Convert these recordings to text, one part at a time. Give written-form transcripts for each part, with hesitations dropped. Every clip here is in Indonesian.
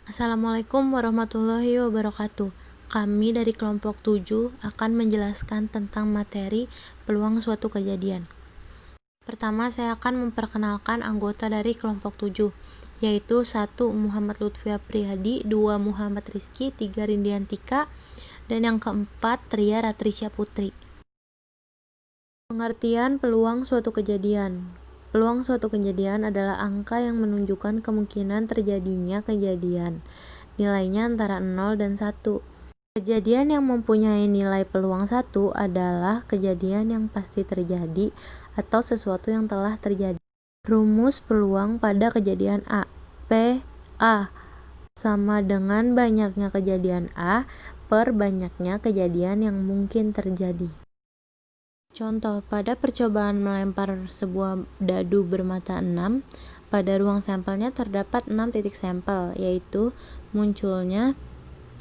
Assalamualaikum warahmatullahi wabarakatuh. Kami dari kelompok 7 akan menjelaskan tentang materi peluang suatu kejadian. Pertama, saya akan memperkenalkan anggota dari kelompok 7, yaitu 1. Muhammad Lutfi Apriyadi, 2. Muhammad Rizky, 3. Rindiantika, dan yang keempat Tria Ratrisya Putri. Pengertian peluang suatu kejadian. Peluang suatu kejadian adalah angka yang menunjukkan kemungkinan terjadinya kejadian. Nilainya antara 0 dan 1. Kejadian yang mempunyai nilai peluang 1 adalah kejadian yang pasti terjadi atau sesuatu yang telah terjadi. Rumus peluang pada kejadian A. P A sama dengan banyaknya kejadian A per banyaknya kejadian yang mungkin terjadi. Contoh, pada percobaan melempar sebuah dadu bermata 6, pada ruang sampelnya terdapat 6 titik sampel, yaitu munculnya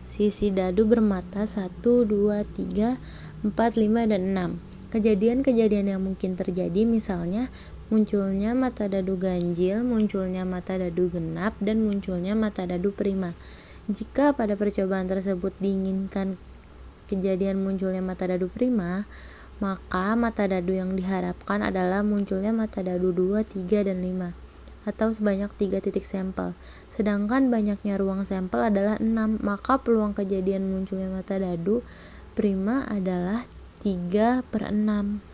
sisi dadu bermata 1, 2, 3, 4, 5, dan 6. Kejadian-kejadian yang mungkin terjadi misalnya munculnya mata dadu ganjil, munculnya mata dadu genap, dan munculnya mata dadu prima. Jika pada percobaan tersebut diinginkan kejadian munculnya mata dadu prima, maka mata dadu yang diharapkan adalah munculnya mata dadu 2, 3, dan 5 atau sebanyak 3 titik sampel. Sedangkan banyaknya ruang sampel adalah 6, maka peluang kejadian munculnya mata dadu prima adalah 3/6.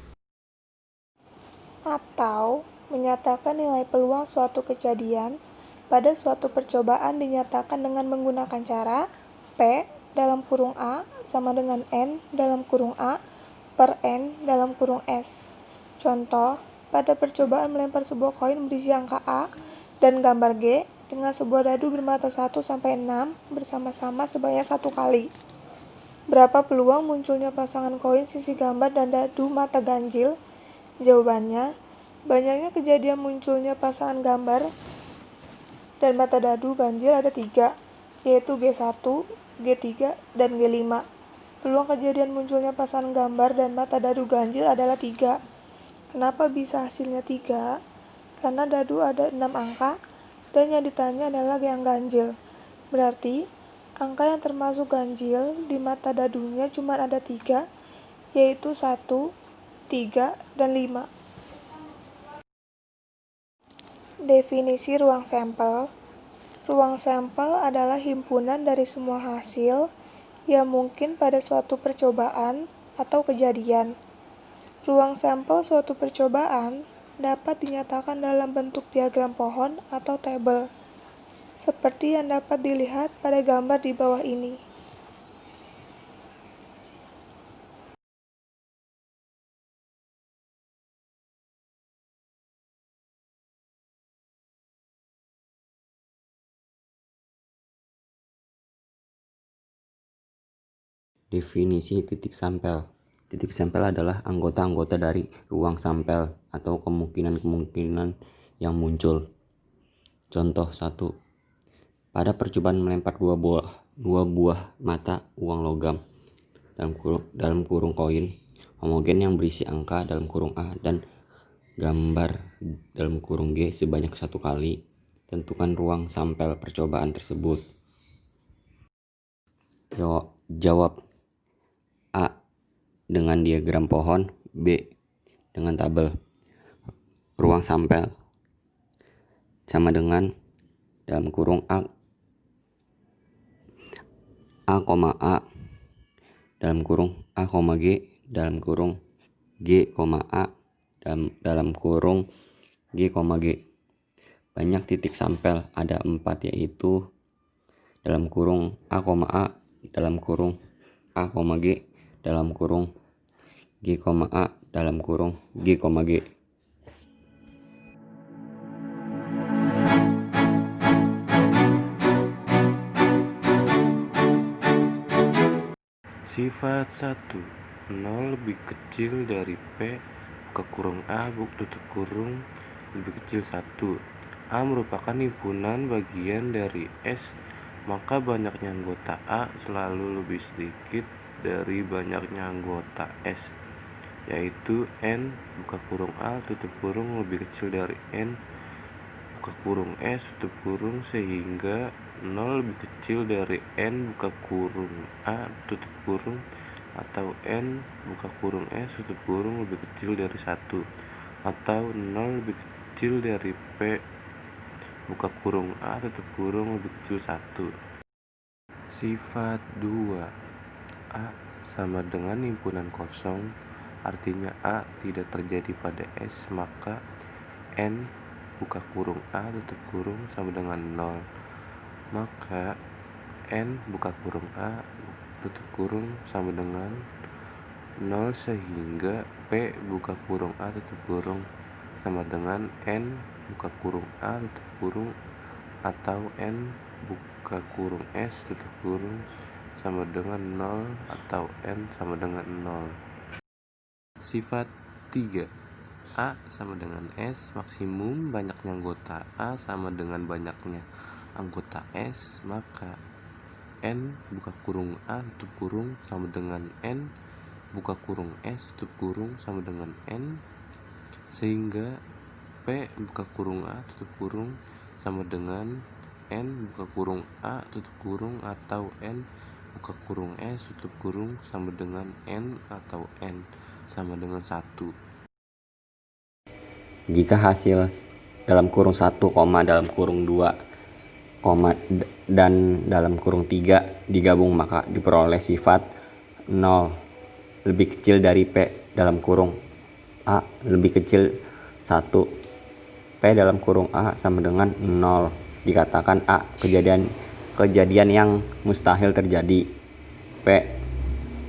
Atau menyatakan nilai peluang suatu kejadian pada suatu percobaan dinyatakan dengan menggunakan cara P dalam kurung A sama dengan N dalam kurung A per N dalam kurung S. Contoh, pada percobaan melempar sebuah koin berisi angka A dan gambar G dengan sebuah dadu bermata 1 sampai 6 bersama-sama sebanyak 1 kali. Berapa peluang munculnya pasangan koin sisi gambar dan dadu mata ganjil? Jawabannya, banyaknya kejadian munculnya pasangan gambar dan mata dadu ganjil ada 3, yaitu G1, G3, dan G5. Peluang kejadian munculnya pasangan gambar dan mata dadu ganjil adalah 3. Kenapa bisa hasilnya 3? Karena dadu ada 6 angka dan yang ditanya adalah yang ganjil. Berarti, angka yang termasuk ganjil di mata dadunya cuma ada 3, yaitu 1, 3, dan 5. Definisi ruang sampel. Ruang sampel adalah himpunan dari semua hasil yang mungkin pada suatu percobaan atau kejadian. Ruang sampel suatu percobaan dapat dinyatakan dalam bentuk diagram pohon atau tabel, seperti yang dapat dilihat pada gambar di bawah ini. Definisi titik sampel. Titik sampel adalah anggota-anggota dari ruang sampel atau kemungkinan-kemungkinan yang muncul. Contoh 1. Pada percobaan melempar dua buah mata uang logam dalam kurung koin homogen yang berisi angka dalam kurung A dan gambar dalam kurung G sebanyak 1 kali, tentukan ruang sampel percobaan tersebut. Jawab A dengan diagram pohon, B dengan tabel. Ruang sampel sama dengan dalam kurung A, A, dalam kurung A, G, dalam kurung G, A, dalam kurung G, G. Banyak titik sampel, ada 4, yaitu dalam kurung A, dalam kurung A, G, dalam kurung G, A, dalam kurung G, G. Sifat 1. 0 lebih kecil dari P ke kurung A tutup kurung lebih kecil 1. A merupakan himpunan bagian dari S, maka banyaknya anggota A selalu lebih sedikit dari banyaknya anggota S, yaitu N buka kurung A tutup kurung lebih kecil dari N buka kurung S tutup kurung, sehingga 0 lebih kecil dari N buka kurung A tutup kurung atau N buka kurung S tutup kurung lebih kecil dari 1, atau 0 lebih kecil dari P buka kurung A tutup kurung lebih kecil 1. Sifat 2. A sama dengan himpunan kosong, artinya A tidak terjadi pada S, maka N buka kurung A tutup kurung sama dengan 0. Maka N buka kurung A tutup kurung sama dengan 0, sehingga P buka kurung A tutup kurung sama dengan N buka kurung A tutup kurung atau N buka kurung S tutup kurung sama dengan 0 atau N sama dengan 0. Sifat 3. A sama dengan S, maksimum banyaknya anggota A sama dengan banyaknya anggota S, maka N buka kurung A tutup kurung sama dengan N buka kurung S tutup kurung sama dengan N, sehingga P buka kurung A tutup kurung sama dengan N buka kurung A tutup kurung atau N buka kurung S tutup kurung sama dengan N atau N sama dengan 1. Jika hasil dalam kurung 1, dalam kurung 2, dan dalam kurung 3 digabung, maka diperoleh sifat 0 lebih kecil dari P dalam kurung A lebih kecil 1. P dalam kurung A sama dengan 0. Dikatakan A kejadian yang mustahil terjadi. P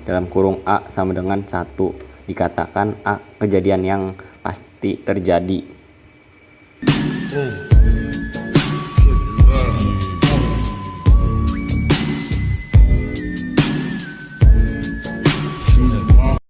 dalam kurung A sama dengan 1. Dikatakan A kejadian yang pasti terjadi.